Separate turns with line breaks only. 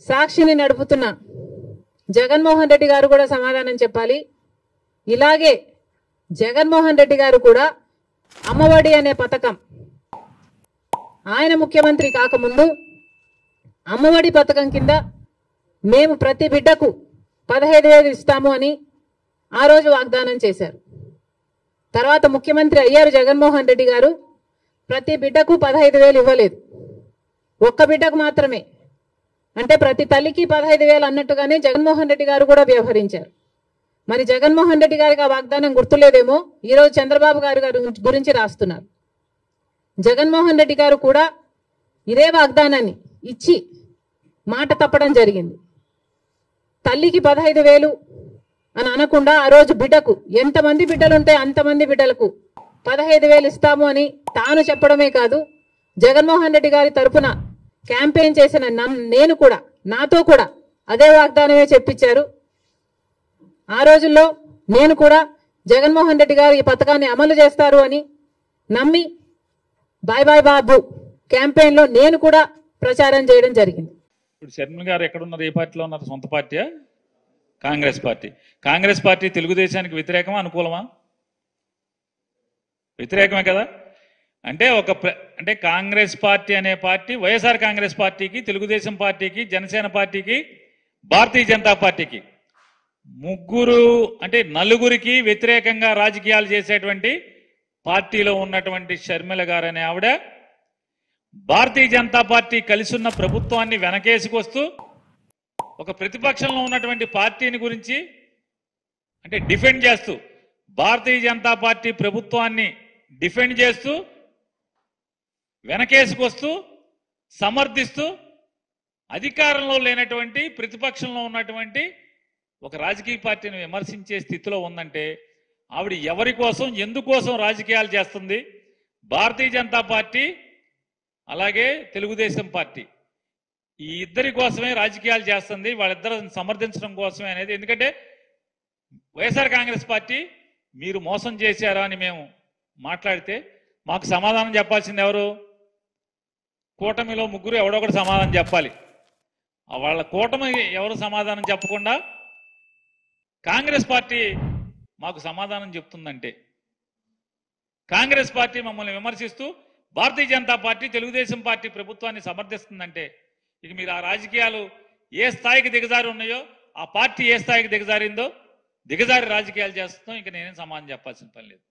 సాక్షిని నడుపుతున్న జగన్మోహన్ రెడ్డి గారు కూడా సమాధానం చెప్పాలి. ఇలాగే జగన్మోహన్ రెడ్డి గారు కూడా అమ్మఒడి అనే పథకం ఆయన ముఖ్యమంత్రి కాకముందు అమ్మఒడి పథకం కింద మేము ప్రతి బిడ్డకు 15,000 ఇస్తాము అని ఆ రోజు వాగ్దానం చేశారు. తర్వాత ముఖ్యమంత్రి అయ్యారు జగన్మోహన్ రెడ్డి గారు. ప్రతి బిడ్డకు 15,000 ఇవ్వలేదు, ఒక్క బిడ్డకు మాత్రమే. అంటే ప్రతి తల్లికి 15,000 అన్నట్టుగానే జగన్మోహన్ రెడ్డి గారు కూడా వ్యవహరించారు. మరి జగన్మోహన్ రెడ్డి గారికి ఆ వాగ్దానం గుర్తులేదేమో ఈరోజు చంద్రబాబు గారు గురించి రాస్తున్నారు. జగన్మోహన్ రెడ్డి గారు కూడా ఇదే వాగ్దానాన్ని ఇచ్చి మాట తప్పడం జరిగింది. తల్లికి 15,000 అని అనకుండా ఆ రోజు బిడ్డకు ఎంతమంది బిడ్డలుంటే అంతమంది బిడ్డలకు 15,000 ఇస్తాము అని తాను చెప్పడమే కాదు, జగన్మోహన్ రెడ్డి గారి తరఫున క్యాంపెయిన్ చేసిన నేను కూడా నాతో కూడా అదే వాగ్దానమే చెప్పించారు. ఆ రోజుల్లో నేను కూడా జగన్మోహన్ రెడ్డి గారు ఈ పథకాన్ని అమలు చేస్తారు అని నమ్మి బాయ్ బాయ్ బాబు క్యాంపెయిన్లో నేను కూడా ప్రచారం చేయడం జరిగింది.
ఇప్పుడు శర్మిల గారు ఎక్కడున్నారు? ఏ పార్టీలో ఉన్నారు? సొంత పార్టీయా? కాంగ్రెస్ పార్టీ. కాంగ్రెస్ పార్టీ తెలుగుదేశానికి వ్యతిరేకమా అనుకూలమా? వ్యతిరేకమే కదా. అంటే కాంగ్రెస్ పార్టీ అనే పార్టీ వైఎస్ఆర్ కాంగ్రెస్ పార్టీకి, తెలుగుదేశం పార్టీకి, జనసేన పార్టీకి, భారతీయ జనతా పార్టీకి నలుగురికి వ్యతిరేకంగా రాజకీయాలు చేసేటువంటి పార్టీలో ఉన్నటువంటి షర్మిల గారు అనే ఆవిడ భారతీయ జనతా పార్టీ కలిసి ఉన్న ప్రభుత్వాన్ని వెనకేసుకొస్తూ ఒక ప్రతిపక్షంలో ఉన్నటువంటి పార్టీని గురించి డిఫెండ్ చేస్తూ, భారతీయ జనతా పార్టీ ప్రభుత్వాన్ని డిఫెండ్ చేస్తూ, వెనకేసుకొస్తూ, సమర్థిస్తూ, అధికారంలో లేనటువంటి ప్రతిపక్షంలో ఉన్నటువంటి ఒక రాజకీయ పార్టీని విమర్శించే స్థితిలో ఉందంటే ఆవిడ ఎవరి కోసం, ఎందుకోసం రాజకీయాలు చేస్తుంది? భారతీయ జనతా పార్టీ అలాగే తెలుగుదేశం పార్టీ ఈ ఇద్దరి కోసమే రాజకీయాలు చేస్తుంది, వాళ్ళిద్దరిని సమర్థించడం కోసమే అనేది. ఎందుకంటే వైఎస్ఆర్ కాంగ్రెస్ పార్టీ మీరు మోసం చేశారా అని మేము మాట్లాడితే మాకు సమాధానం చెప్పాల్సింది ఎవరు? కూటమిలో ముగ్గురు ఎవడో ఒకటి సమాధానం చెప్పాలి. వాళ్ళ కూటమి ఎవరు సమాధానం చెప్పకుండా కాంగ్రెస్ పార్టీ మాకు సమాధానం చెప్తుందంటే, కాంగ్రెస్ పార్టీ మమ్మల్ని విమర్శిస్తూ భారతీయ జనతా పార్టీ, తెలుగుదేశం పార్టీ ప్రభుత్వాన్ని సమర్థిస్తుందంటే ఇక మీరు ఆ రాజకీయాలు ఏ స్థాయికి దిగజారి ఉన్నాయో, ఆ పార్టీ ఏ స్థాయికి దిగజారిందో దిగజారి రాజకీయాలు చేస్తుందో ఇంకా నేనేం సమాధానం చెప్పాల్సిన పని లేదు.